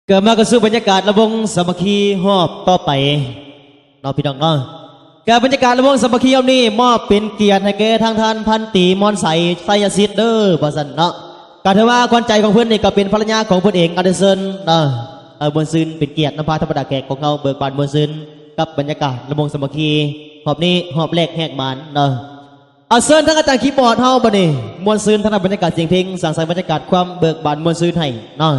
เกิดมาก็สู้บรรยากาศระวงสามัคคีหอบต่อไปน้องพี่น้องเนาะเกิดบรรยากาศระวงสามัคคีเอานี่มอบเป็นเกียรติให้แก่ทางท่านพันตีมอนใสไซยศิษย์เด้อบ่สันเนาะการเทว่าควันใจของเพื่อนนี่ก็เป็นภรรยาของพลเอกอเดเซนเนาะมวลซืนเป็นเกียรตินภาธรรมดาแขกของเขาเบิกบานมวลซืนกับบรรยากาศระวงสามัคคีหอบนี้หอบแรกแหกมันเนาะเอาเซินทั้งอาจารย์คีย์บอร์ดเฮาบ่นี่มวลซืนทั้งบรรยากาศเสียงเพลงสั่งสรรค์บรรยากาศความเบิกบานมวลซืนให้เนาะ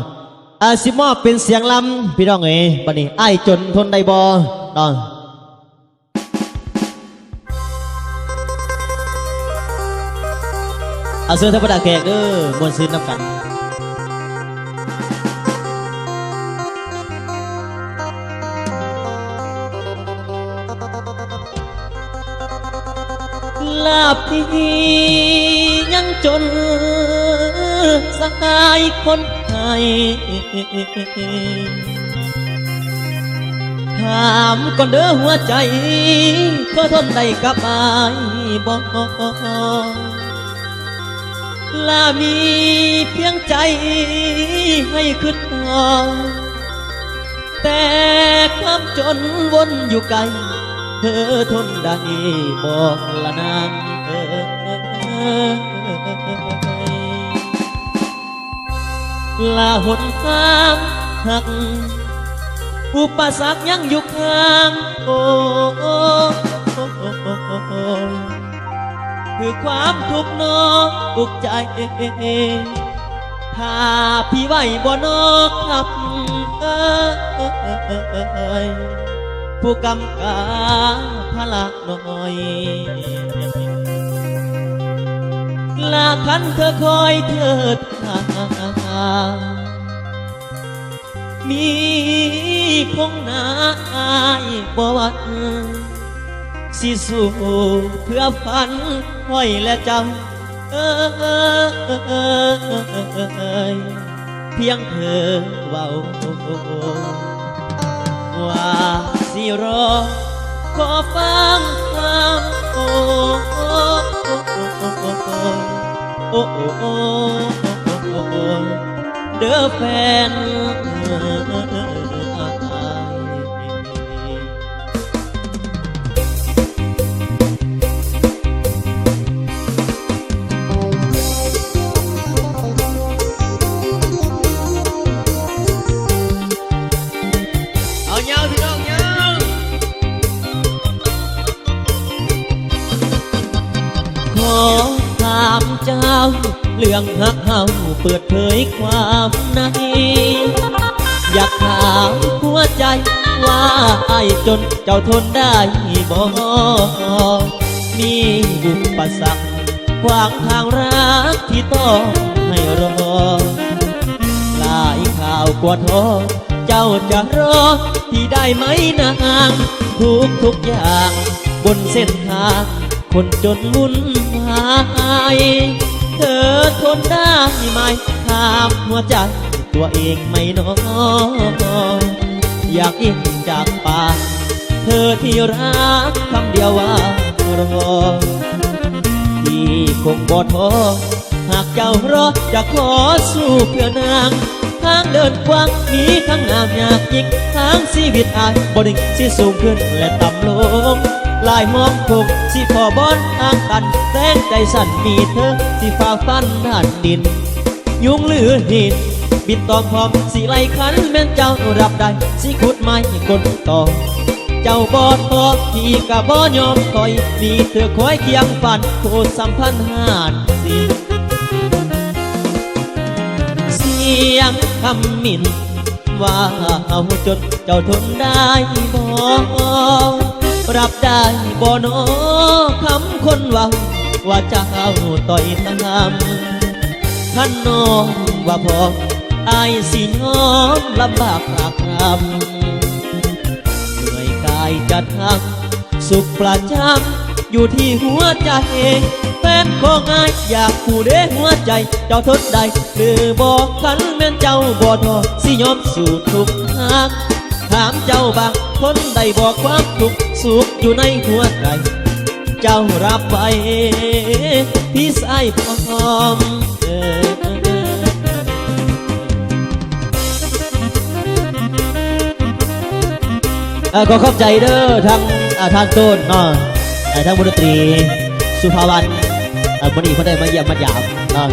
สิมอบเป็นเสียงลำพี่น้องเอ๋บัดนี้ไอ้จนทนได้บ่น้องเสื้อธรรมดาแขกเด้อมวนซื้อนำกันลาบที่ยังจนสหายคนไทยถามก่อนเด้อหัวใจก็ทนได้กับอายบ่ลามีเพียงใจให้ขึ้นต่อแต่ความจนวนอยู่ไกลเธอทนได้บ่ละนางลาหนทางหักอุปสรรคยังอยู่ข้างคือความทุกข์น้องอุกใจถ้าพี่ไหวบ่นอกครับผู้กำกับพละน้อยลาคันเธอคอยเถิดมีคงนาอายบ่วัดสิสู้เพื่อฝันห้อยและเจ้าเพียงเธอเว้าว่าสิรอขอฟังความเด้อแฟนขอถามเจ้าเรื่องหักเฮาเปิดเผยความในอยากถามหัวใจว่าไอ้จนเจ้าทนได้บ่มีอุปสรรคขวางทางรักที่ต้องให้รอหลายข่าวกว่าท้อเจ้าจะรอที่ได้ไหมนางทุกอย่างบนเส้นทางคนจนวุ่นวายเธอทนได้ไหมถามหัวใจตัวเองไม่น้อยอยากอินจากปากเธอที่รักคำเดียวว่ารอที่คงบ่ท้อหากเจ้ารอจะขอสู้เพื่อนางทางเดินกว้างมีทั้งงามยากยิ่งทางชีวิตอายบ่ดิ่งสิสูงขึ้นและต่ำลงลายมองถูกสิพอบอนทางตันแรงใจสั่นมีเธอสิฝ่าฟันด่านดินยุงหรือหินบินตองพร้อมสิไล่ขันแม่นเจ้ารับได้สิขุดไม้กดต่อเจ้าบอดพอพี่กะบ่ยอมคอยมีเธอคอยเคียงฝันโคสัมพันธ์หานเสียงคำหมิ่นว่าเอาจนเจ้าทนได้บ่รับได้บ่นอคำคนว่าเจ้าต่อยตามขันน้องว่าพออายสิยอมลำบากปากรำเหนื่อยกายจะทำสุขประจำอยู่ที่หัวใจแฟนของอายอยากผู้เด้หัวใจเจ้าทนได้หรือบอกขันแม่นเจ้าบ่ท้อสิยอมสู้ทุกทางถามเจ้าบางคนได้บอกความทุกข์สุขอยู่ในหัวใจเจ้ารับไว้พี่สายพร้อม ขอขอบใจเด้อทางต้นเนาะทางดนตรีสุภาวันวันนี้เขาได้มาเยี่ยมมาหยาบเนาะ